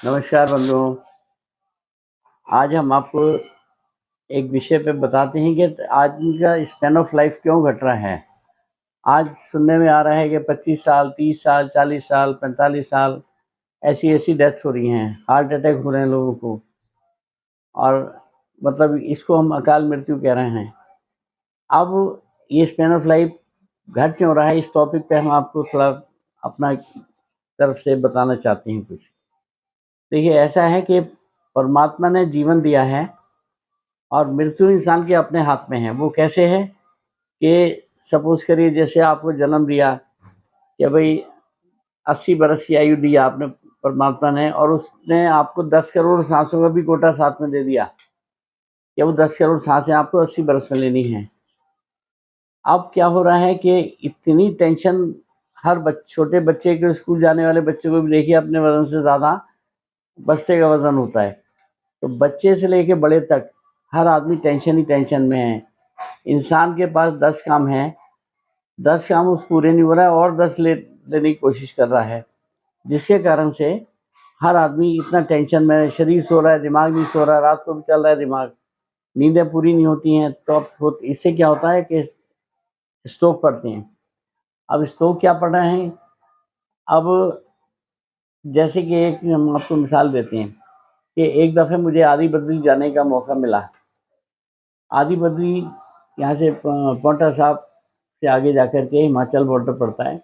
नमस्कार बंधुओं। आज हम आपको एक विषय पे बताते हैं कि आदमी का स्पैन ऑफ लाइफ क्यों घट रहा है। आज सुनने में आ रहा है कि 25 साल, 30 साल, 40 साल, 45 साल ऐसी डेथ्स हो रही हैं, हार्ट अटैक हो रहे हैं लोगों को, और मतलब इसको हम अकाल मृत्यु कह रहे हैं। अब ये स्पैन ऑफ लाइफ घट क्यों रहा है, इस टॉपिक पे हम आपको थोड़ा अपना तरफ से बताना चाहते हैं कुछ। देखिए, ऐसा है कि परमात्मा ने जीवन दिया है और मृत्यु इंसान के अपने हाथ में है। वो कैसे है कि सपोज करिए, जैसे आपको जन्म दिया कि भाई 80 बरस की आयु दी आपने परमात्मा ने, और उसने आपको 10 करोड़ सांसों का भी कोटा साथ में दे दिया कि वो 10 करोड़ सांसें आपको 80 बरस में लेनी है। अब क्या हो रहा है कि इतनी टेंशन हर छोटे बच्चे के, स्कूल जाने वाले बच्चे को भी देखिए, अपने वजन से ज़्यादा बस्ते का वजन होता है। तो बच्चे से लेके बड़े तक हर आदमी टेंशन ही टेंशन में है। इंसान के पास 10 काम हैं, 10 काम उस पूरे नहीं हो रहा है और 10 लेने की कोशिश कर रहा है, जिसके कारण से हर आदमी इतना टेंशन में है। शरीर सो रहा है, दिमाग नहीं सो रहा, रात को भी चल रहा है दिमाग, नींदें पूरी नहीं होती हैं। तो इससे क्या होता है कि स्ट्रोक पड़ते हैं। अब स्ट्रोक क्या पड़ रहे हैं, अब जैसे कि एक हम आपको मिसाल देते हैं कि एक दफ़े मुझे आदि बद्री जाने का मौका मिला। आदि बद्री यहाँ से पांवटा साहिब से आगे जाकर के हिमाचल बॉर्डर पड़ता है।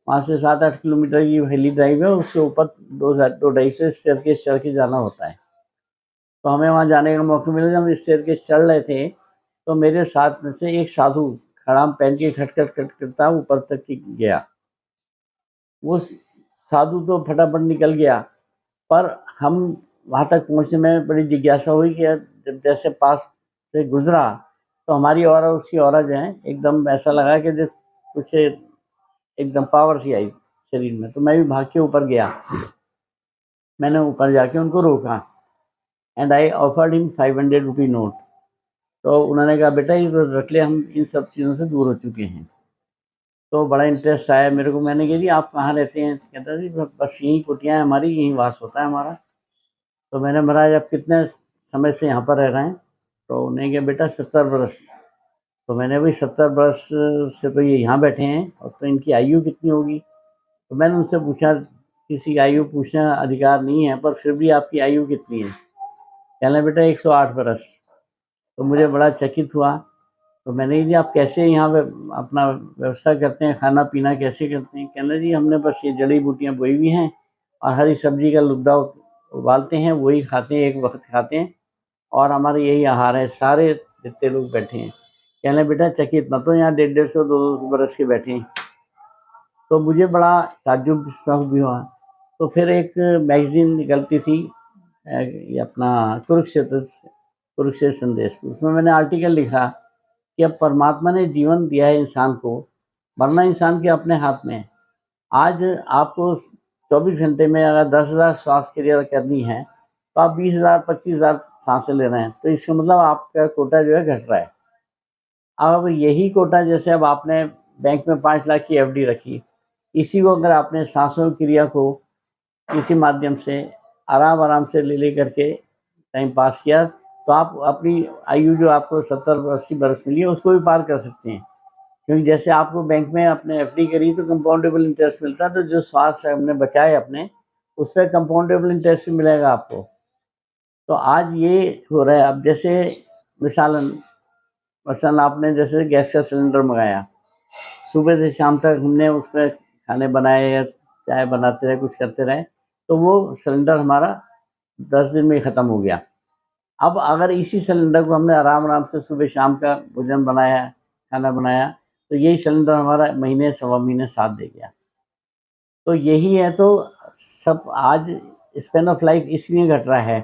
वहाँ से 7-8 किलोमीटर की हिली ड्राइव है, उसके ऊपर 2-2.5 स्टेयरकेस चढ़ के जाना होता है। तो हमें वहाँ जाने का मौका मिला। जब हम स्टेयरकेस चढ़ रहे थे तो मेरे साथ में से एक साधु खड़ाम पहन के खटखट खटखटता ऊपर तक गया। वो साधु तो फटाफट निकल गया, पर हम वहाँ तक पहुँचने में बड़ी जिज्ञासा हुई कि जब जैसे पास से गुजरा तो हमारी और उसकी औरा जो है, एकदम ऐसा लगा कि जो कुछ एकदम पावर सी आई शरीर में। तो मैं भी भाग के ऊपर गया। मैंने ऊपर जाके उनको रोका and I offered him 500 rupee note. तो उन्होंने कहा, बेटा ये तो रख ले, हम इन सब चीज़ों से दूर हो चुके हैं। तो बड़ा इंटरेस्ट आया मेरे को। मैंने कहा, जी आप कहाँ रहते हैं? कहता जी बस यहीं कुटिया है हमारी, यहीं वास होता है हमारा। तो मैंने, महाराज आप कितने समय से यहाँ पर रह रहे हैं? तो उन्होंने कहा, बेटा 70 बरस। तो मैंने, भाई 70 बरस से तो ये यहाँ बैठे हैं, और तो इनकी आयु कितनी होगी? तो मैंने उनसे पूछा, किसी की आयु पूछना अधिकार नहीं है, पर फिर भी आपकी आयु कितनी है? कहने, बेटा 108 बरस। तो मुझे बड़ा चकित हुआ। तो मैंने, जी आप कैसे यहाँ पे अपना व्यवस्था करते हैं, खाना पीना कैसे करते हैं? कहने, जी हमने बस ये जड़ी बूटियाँ बोई हुई हैं और हरी सब्जी का लुगदा उबालते हैं, वही खाते हैं, एक वक्त खाते हैं, और हमारा यही आहार है। सारे जितने लोग बैठे हैं, कहने, बेटा चकित मत हो, यहाँ 150-150, 200 बरस के बैठे हैं। तो मुझे बड़ा ताज्जुब शौक भी हुआ। तो फिर एक मैगज़ीन निकलती थी, ये अपना कुरुक्षेत्र संदेश, उसमें मैंने आर्टिकल लिखा कि अब परमात्मा ने जीवन दिया है इंसान को, मरना इंसान के अपने हाथ में है। आज आपको 24 घंटे में अगर 10,000 श्वास क्रिया करनी है तो आप 20,000 25,000 सांसें ले रहे हैं। तो इसका मतलब आपका कोटा जो है घट रहा है। अब यही कोटा, जैसे अब आपने बैंक में 5 लाख की एफडी रखी, इसी को अगर आपने सांसों की क्रिया को किसी माध्यम से आराम से ले करके टाइम पास किया, तो आप अपनी आयु जो आपको 70-80 बरस मिली है, उसको भी पार कर सकते हैं। क्योंकि जैसे आपको बैंक में आपने एफडी करी तो कंपाउंडेबल इंटरेस्ट मिलता है, तो जो स्वास्थ्य हमने बचाए अपने, उस पर कंपाउंडेबल इंटरेस्ट भी मिलेगा आपको। तो आज ये हो रहा है। अब जैसे मसलन आपने जैसे गैस का सिलेंडर मंगाया, सुबह से शाम तक हमने उस पर खाने बनाए या चाय बनाते रहे, कुछ करते रहे, तो वो सिलेंडर हमारा 10 दिन में ही ख़त्म हो गया। अब अगर इसी सिलेंडर को हमने आराम से सुबह शाम का भोजन बनाया, खाना बनाया, तो यही सिलेंडर हमारा महीने सवा महीने साथ दे गया। तो यही है। तो सब आज स्पैन ऑफ लाइफ इसलिए घट रहा है,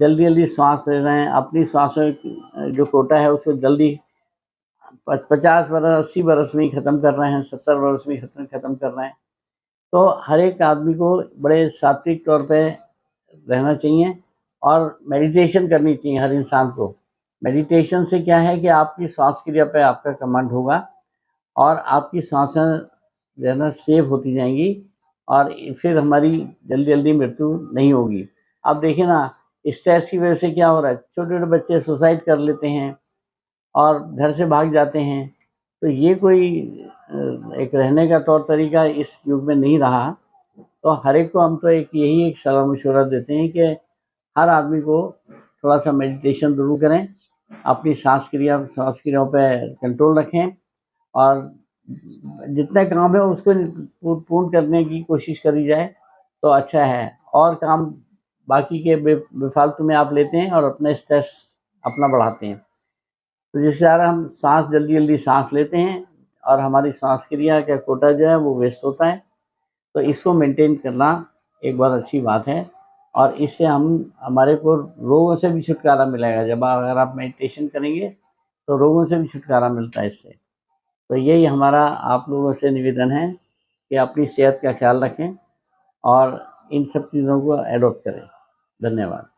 जल्दी श्वास ले रहे हैं, अपनी श्वासों जो कोटा है उसको जल्दी 50 बरस 80 बरस में ही ख़त्म कर रहे हैं, 70 बरस में ही ख़त्म कर रहे हैं। तो हर एक आदमी को बड़े सात्विक तौर पे रहना चाहिए और मेडिटेशन करनी चाहिए हर इंसान को। मेडिटेशन से क्या है कि आपकी श्वास क्रिया पे आपका कमांड होगा और आपकी सांसें जो है ना सेफ होती जाएंगी, और फिर हमारी जल्दी मृत्यु नहीं होगी। आप देखिए ना, स्ट्रेस की वजह से क्या हो रहा है, छोटे-छोटे बच्चे सुसाइड कर लेते हैं और घर से भाग जाते हैं। तो ये कोई एक रहने का तौर तरीका इस युग में नहीं रहा। तो हर एक को हम तो एक यही एक सलाह-मशवरा देते हैं कि हर आदमी को थोड़ा-सा मेडिटेशन ज़रूर करें, अपनी श्वास क्रियाओं पे कंट्रोल रखें और जितना काम है उसको पूर्ण करने की कोशिश करी जाए तो अच्छा है। और काम बाकी के बेफ़ालतू में आप लेते हैं और अपना स्ट्रेस अपना बढ़ाते हैं। तो जिससे ज़्यादा हम जल्दी-जल्दी साँस लेते हैं और हमारी श्वास क्रिया का कोटा जो है वो वेस्ट होता है। तो इसको मेंटेन करना एक बहुत अच्छी बात है और इससे हमारे को रोगों से भी छुटकारा मिलेगा। जब अगर आप मेडिटेशन करेंगे तो रोगों से भी छुटकारा मिलता है इससे। तो यही हमारा आप लोगों से निवेदन है कि अपनी सेहत का ख़्याल रखें और इन सब चीज़ों को एडॉप्ट करें। धन्यवाद।